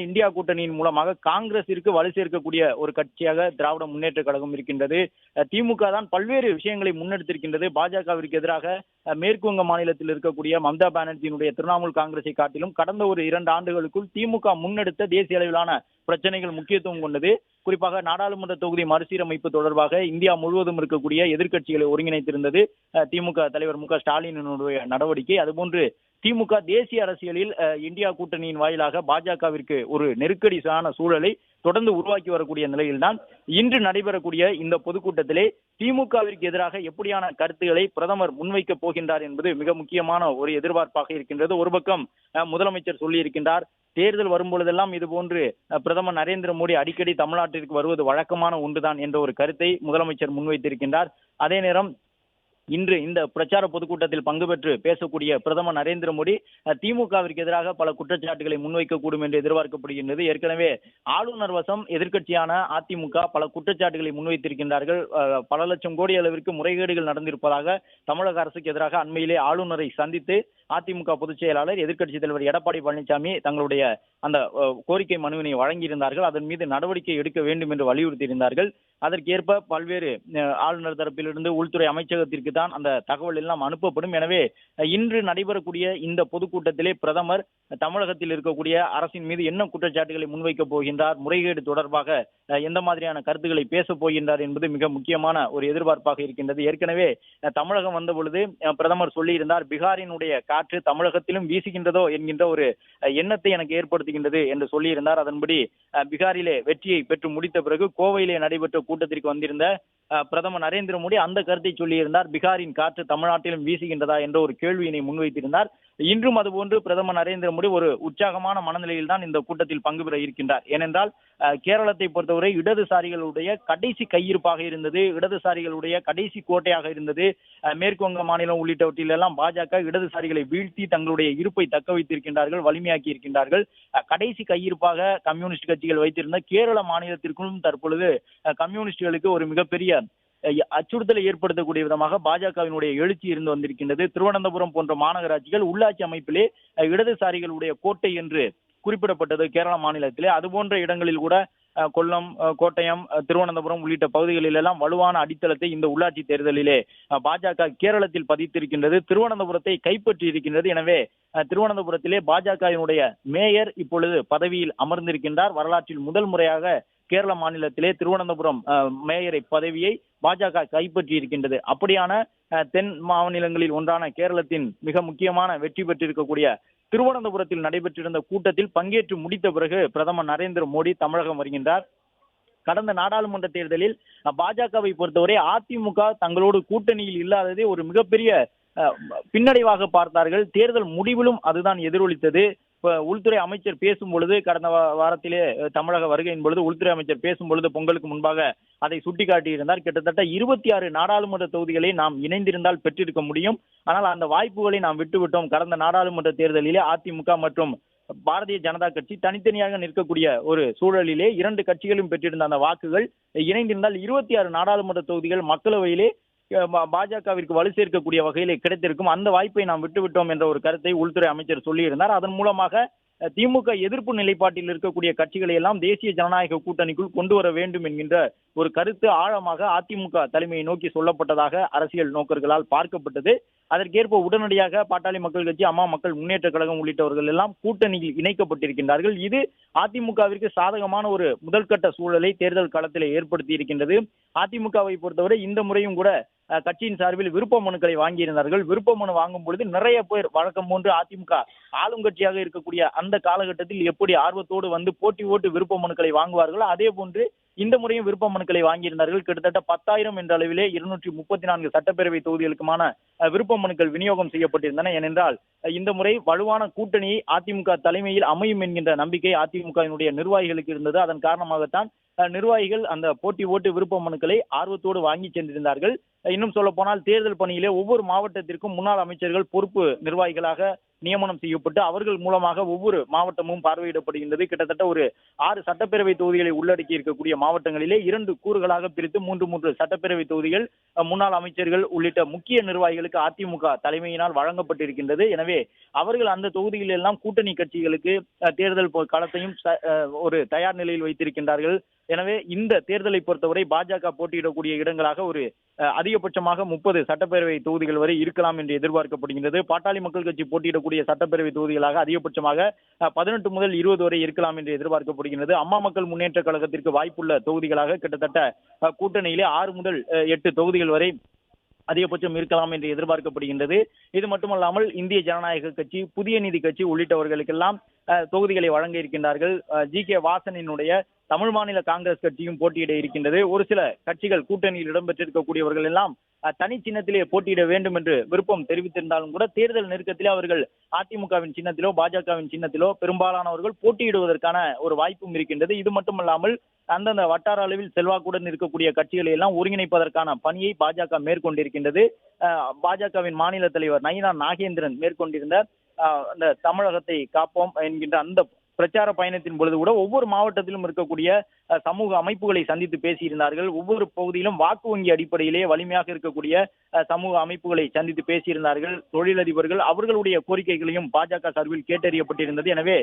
India கூட்டணியின் மூலமாக காங்கிரசிற்கு வலு சேர்க்கக்கூடிய ஒரு கட்சியாக திராவிட முன்னேற்ற கழகம் இருக்கின்றது. திமுக தான் பல்வேறு விஷயங்களை முன்னெடுத்திருக்கின்றது. பாஜகவிற்கு எதிராக மேற்கு வங்க மாநிலத்தில் இருக்கக்கூடிய மம்தா பானர்ஜியினுடைய திரிணாமுல் காங்கிரஸை காட்டிலும் கடந்த ஒரு 2 ஆண்டுகளுக்குள் திமுக முன்னெடுத்த தேசிய அளவிலான பிரச்சனைகள் முக்கியத்துவம் கொண்டது. குறிப்பாக நாடாளுமன்ற தொகுதி மறுசீரமைப்பு தொடர்பாக இந்தியா முழுவதும் இருக்கக்கூடிய எதிர்க்கட்சிகளை ஒருங்கிணைத்திருந்தது திமுக தலைவர் மு.க.ஸ்டாலினுடைய நடவடிக்கை. அதுபோன்று திமுக தேசிய அரசியலில் இந்தியா கூட்டணியின் வாயிலாக பாஜகவிற்கு ஒரு நெருக்கடியான சூழலை தொடர்ந்து உருவாக்கி வரக்கூடிய நிலையில்தான் இன்று நடைபெறக்கூடிய இந்த பொதுக்கூட்டத்திலே திமுகவிற்கு எதிராக எப்படியான கருத்துக்களை பிரதமர் முன்வைக்கப் போகின்றார் என்பது மிக முக்கியமான ஒரு எதிர்பார்ப்பாக இருக்கின்றது. ஒரு பக்கம் முதலமைச்சர் சொல்லியிருக்கின்றார், தேர்தல் வரும்பொழுதெல்லாம் இதுபோன்று பிரதமர் நரேந்திர மோடி அடிக்கடி தமிழ்நாட்டிற்கு வருவது வழக்கமான ஒன்றுதான் என்ற ஒரு கருத்தை முதலமைச்சர் முன்வைத்திருக்கின்றார். அதே நேரம் இன்று இந்த பிரச்சார பொதுக்கூட்டத்தில் பங்கு பெற்று பேசக்கூடிய பிரதமர் நரேந்திர மோடி திமுகவிற்கு எதிராக பல குற்றச்சாட்டுகளை முன்வைக்கக்கூடும் என்று எதிர்பார்க்கப்படுகின்றது. ஏற்கனவே ஆளுநர் வசம் எதிர்க்கட்சியான அதிமுக பல குற்றச்சாட்டுகளை முன்வைத்திருக்கின்றார்கள். பல லட்சம் கோடி அளவிற்கு முறைகேடுகள் நடந்திருப்பதாக தமிழக அரசுக்கு எதிராக அண்மையிலே ஆளுநரை சந்தித்து அதிமுக பொதுச் செயலாளர் எதிர்க்கட்சித் தலைவர் எடப்பாடி பழனிசாமி தங்களுடைய அந்த கோரிக்கை மனுவினை வழங்கியிருந்தார்கள். அதன் மீது நடவடிக்கை எடுக்க வேண்டும் என்று வலியுறுத்தியிருந்தார்கள். அதற்கேற்ப பல்வேறு ஆளுநர் தரப்பிலிருந்து உள்துறை அமைச்சகத்திற்கு தான் அந்த தகவல் எல்லாம் அனுப்பப்படும். எனவே இன்று நடைபெறக்கூடிய இந்த பொதுக்கூட்டத்திலே பிரதமர் தமிழகத்தில் இருக்கக்கூடிய அரசின் மீது என்ன குற்றச்சாட்டுகளை முன்வைக்கப் போகின்றார், முறைகேடு தொடர்பாக எந்த மாதிரியான கருத்துக்களை பேசப் போகின்றார் என்பது மிக முக்கியமான ஒரு எதிர்பார்ப்பாக இருக்கின்றது. ஏற்கனவே தமிழகம் வந்த பொழுது பிரதமர் சொல்லியிருந்தார், பீகாரினுடைய காற்று தமிழகத்திலும் வீசுகின்றதோ என்கின்ற ஒரு எண்ணத்தை எனக்கு ஏற்படுத்துகின்றது என்று சொல்லியிருந்தார். அதன்படி பீகாரிலே வெற்றியை பெற்று முடித்த பிறகு கோவையிலே நடைபெற்ற கூட்டத்திற்கு வந்திருந்த பிரதமர் நரேந்திர மோடி அந்த கருத்தை சொல்லியிருந்தார். பீகாரின் காற்று தமிழ்நாட்டிலும் வீசுகின்றதா என்ற ஒரு கேள்வியினை முன்வைத்திருந்தார். இன்றும் அதுபோன்று பிரதமர் நரேந்திர மோடி ஒரு உற்சாகமான மனநிலையில் தான் இந்த கூட்டத்தில் பங்கு பெற இருக்கின்றார். ஏனென்றால் கேரளத்தை பொறுத்தவரை இடதுசாரிகளுடைய கடைசி கையிருப்பாக இருந்தது, இடதுசாரிகளுடைய கடைசி கோட்டையாக இருந்தது. மேற்கு வங்க மாநிலம் உள்ளிட்டவற்றிலெல்லாம் பாஜக இடதுசாரிகளை வீழ்த்தி தங்களுடைய இருப்பை தக்க வைத்திருக்கின்றார்கள், வலிமையாக்கி இருக்கின்றார்கள். கடைசி கையிருப்பாக கம்யூனிஸ்ட் கட்சிகள் வைத்திருந்த கேரள மாநிலத்திற்கும் தற்பொழுது கம்யூனிஸ்டுகளுக்கு ஒரு மிகப்பெரிய அச்சுறுத்தலை ஏற்படுத்தக்கூடிய விதமாக பாஜகவினுடைய எழுச்சி இருந்து வந்திருக்கின்றது. திருவனந்தபுரம் போன்ற மாநகராட்சிகள் உள்ளாட்சி அமைப்பிலே இடதுசாரிகளுடைய கோட்டை என்று குறிப்பிடப்பட்டது கேரள மாநிலத்திலே. அதுபோன்ற இடங்களில் கூட கொல்லம், கோட்டயம், திருவனந்தபுரம் உள்ளிட்ட பகுதிகளில் எல்லாம் வலுவான அடித்தளத்தை இந்த உள்ளாட்சி தேர்தலிலே பாஜக கேரளத்தில் பதித்திருக்கின்றது. திருவனந்தபுரத்தை கைப்பற்றி இருக்கின்றது. எனவே திருவனந்தபுரத்திலே பாஜகவினுடைய மேயர் இப்பொழுது பதவியில் அமர்ந்திருக்கின்றார். வரலாற்றில் முதல் முறையாக கேரள மாநிலத்திலே திருவனந்தபுரம் மேயரை பதவியை பாஜக கைப்பற்றி இருக்கின்றது. அப்படியான தென் மாநிலங்களில் ஒன்றான கேரளத்தின் மிக முக்கியமான வெற்றி பெற்றிருக்கக்கூடிய திருவனந்தபுரத்தில் நடைபெற்றிருந்த கூட்டத்தில் பங்கேற்று முடித்த பிறகு பிரதமர் நரேந்திர மோடி தமிழகம் வருகின்றார். கடந்த நாடாளுமன்ற தேர்தலில் பாஜகவை பொறுத்தவரை அதிமுக தங்களோடு கூட்டணியில் இல்லாததே ஒரு மிகப்பெரிய பின்னடைவாக பார்த்தார்கள். தேர்தல் முடிவிலும் அதுதான் எதிரொலித்தது. உள்துறை அமைச்சர் பேசும் பொழுது கடந்த வாரத்திலே தமிழக வருகையின் பொழுது உள்துறை அமைச்சர் பேசும் பொழுது பொங்கலுக்கு முன்பாக அதை சுட்டிக்காட்டியிருந்தார். கிட்டத்தட்ட 26 நாடாளுமன்ற தொகுதிகளை நாம் இணைந்திருந்தால் பெற்றிருக்க முடியும். ஆனால் அந்த வாய்ப்புகளை நாம் விட்டுவிட்டோம். கடந்த நாடாளுமன்ற தேர்தலிலே அதிமுக மற்றும் பாரதிய ஜனதா கட்சி தனித்தனியாக நிற்கக்கூடிய ஒரு சூழலிலே 2 கட்சிகளும் பெற்றிருந்த அந்த வாக்குகள் இணைந்திருந்தால் 26 நாடாளுமன்ற தொகுதிகள் மக்களவையிலே பாஜகவிற்கு வலு சேர்க்கக்கூடிய வகையில் கிடைத்திருக்கும். அந்த வாய்ப்பை நாம் விட்டுவிட்டோம் என்ற ஒரு கருத்தை உள்துறை அமைச்சர் சொல்லியிருந்தார். அதன் மூலமாக திமுக எதிர்ப்பு நிலைப்பாட்டில் இருக்கக்கூடிய கட்சிகளை எல்லாம் தேசிய ஜனநாயக கூட்டணிக்குள் கொண்டு வர வேண்டும் என்கின்ற ஒரு கருத்து ஆழமாக அதிமுக தலைமையை நோக்கி சொல்லப்பட்டதாக அரசியல் நோக்கர்களால் பார்க்கப்பட்டது. அதற்கேற்ப உடனடியாக பாட்டாளி மக்கள் கட்சி, அம்மா மக்கள் முன்னேற்ற கழகம் உள்ளிட்டவர்கள் எல்லாம் கூட்டணியில் இணைக்கப்பட்டிருக்கின்றார்கள். இது அதிமுகவிற்கு சாதகமான ஒரு முதல்கட்ட சூழலை தேர்தல் களத்தில் ஏற்படுத்தி இருக்கின்றது. அதிமுகவை பொறுத்தவரை இந்த முறையும் கூட கட்சியின் சார்பில் விருப்ப மனுக்களை வாங்கியிருந்தார்கள். விருப்ப மனு வாங்கும் பொழுது நிறைய பேர் வழக்கம் போன்று அதிமுக ஆளும் கட்சியாக இருக்கக்கூடிய அந்த காலகட்டத்தில் எப்படி ஆர்வத்தோடு வந்து போட்டி ஓட்டு விருப்ப மனுக்களை வாங்குவார்களோ அதே போன்று இந்த முறையும் விருப்ப மனுக்களை வாங்கியிருந்தார்கள். கிட்டத்தட்ட 10,000 என்ற அளவிலே 234 சட்டப்பேரவை தொகுதிகளுக்குமான விருப்ப மனுக்கள் விநியோகம் செய்யப்பட்டிருந்தன. ஏனென்றால் இந்த முறை வலுவான கூட்டணியை அதிமுக தலைமையில் அமையும் என்கின்ற நம்பிக்கை அதிமுகவினுடைய நிர்வாகிகளுக்கு இருந்தது. அதன் காரணமாகத்தான் நிர்வாகிகள் அந்த போட்டி ஓட்டு விருப்ப மனுக்களை ஆர்வத்தோடு வாங்கி சென்றிருந்தார்கள். இன்னும் சொல்ல போனால் தேர்தல் பணியிலே ஒவ்வொரு மாவட்டத்திற்கும் முன்னாள் அமைச்சர்கள் பொறுப்பு நிர்வாகிகளாக நியமனம் செய்யப்பட்டு அவர்கள் மூலமாக ஒவ்வொரு மாவட்டமும் பார்வையிடப்படுகின்றது. கிட்டத்தட்ட ஒரு 6 சட்டப்பேரவை தொகுதிகளை உள்ளடக்கி இருக்கக்கூடிய மாவட்டங்களிலே 2 கூறுகளாக பிரித்து 3 சட்டப்பேரவை தொகுதிகள் முன்னாள் அமைச்சர்கள் உள்ளிட்ட முக்கிய நிர்வாகிகளுக்கு அதிமுக தலைமையினால் வழங்கப்பட்டிருக்கின்றது. எனவே அவர்கள் அந்த தொகுதிகளில் எல்லாம் கூட்டணி கட்சிகளுக்கு தேர்தல் களத்தையும் ஒரு தயார் நிலையில் வைத்திருக்கின்றார்கள். எனவே இந்த தேர்தலை பொறுத்தவரை பாஜக போட்டியிடக்கூடிய இடங்களாக ஒரு அதிகபட்சமாக 30 சட்டப்பேரவை தொகுதிகள் வரை இருக்கலாம் என்று எதிர்பார்க்கப்படுகின்றது. பாட்டாளி மக்கள் கட்சி போட்டியிடக்கூடிய சட்டப்பேரவை தொகுதிகளாக அதிகபட்சமாக 18 முதல் 20 வரை இருக்கலாம் என்று எதிர்பார்க்கப்படுகிறது. அம்மா மக்கள் முன்னேற்ற கழகத்திற்கு வாய்ப்புள்ள தொகுதிகளாக கிட்டத்தட்ட கூட்டணியிலே 6 முதல் 8 தொகுதிகள் வரை அதிகபட்சம் இருக்கலாம் என்று எதிர்பார்க்கப்படுகின்றது. இது மட்டுமல்லாமல் இந்திய ஜனநாயக கட்சி, புதிய நீதி கட்சி உள்ளிட்டவர்களுக்கெல்லாம் தொகுதிகளை வழங்க இருக்கின்றார்கள். ஜி.கே. வாசனினுடைய தமிழ் மாநில காங்கிரஸ் கட்சியும் போட்டியிட இருக்கின்றது. ஒரு சில கட்சிகள் கூட்டணியில் இடம்பெற்றிருக்கக்கூடியவர்கள் எல்லாம் தனி சின்னத்திலே போட்டியிட வேண்டும் என்று விருப்பம் தெரிவித்திருந்தாலும் கூட தேர்தல் நெருக்கத்திலே அவர்கள் அதிமுகவின் சின்னத்திலோ பாஜகவின் சின்னத்திலோ பெரும்பாலானவர்கள் போட்டியிடுவதற்கான ஒரு வாய்ப்பும் இருக்கின்றது. இது மட்டுமல்லாமல் அந்தந்த வட்டார அளவில் செல்வாக்குடன் இருக்கக்கூடிய கட்சிகளை எல்லாம் ஒருங்கிணைப்பதற்கான பணியை பாஜக மேற்கொண்டிருக்கின்றது. பாஜகவின் மாநில தலைவர் நயினார் நாகேந்திரன் மேற்கொண்டிருந்த அந்த தமிழகத்தை காப்போம் என்கின்ற அந்த பிரச்சார பயணத்தின் பொழுது கூட ஒவ்வொரு மாவட்டத்திலும் இருக்கக்கூடிய சமூக அமைப்புகளை சந்தித்து பேசியிருந்தார்கள். ஒவ்வொரு பகுதியிலும் வாக்கு வங்கி அடிப்படையிலே வலிமையாக இருக்கக்கூடிய சமூக அமைப்புகளை சந்தித்து பேசியிருந்தார்கள். தொழிலதிபர்கள் அவர்களுடைய கோரிக்கைகளையும் பாஜக சார்பில் கேட்டறியப்பட்டிருந்தது. எனவே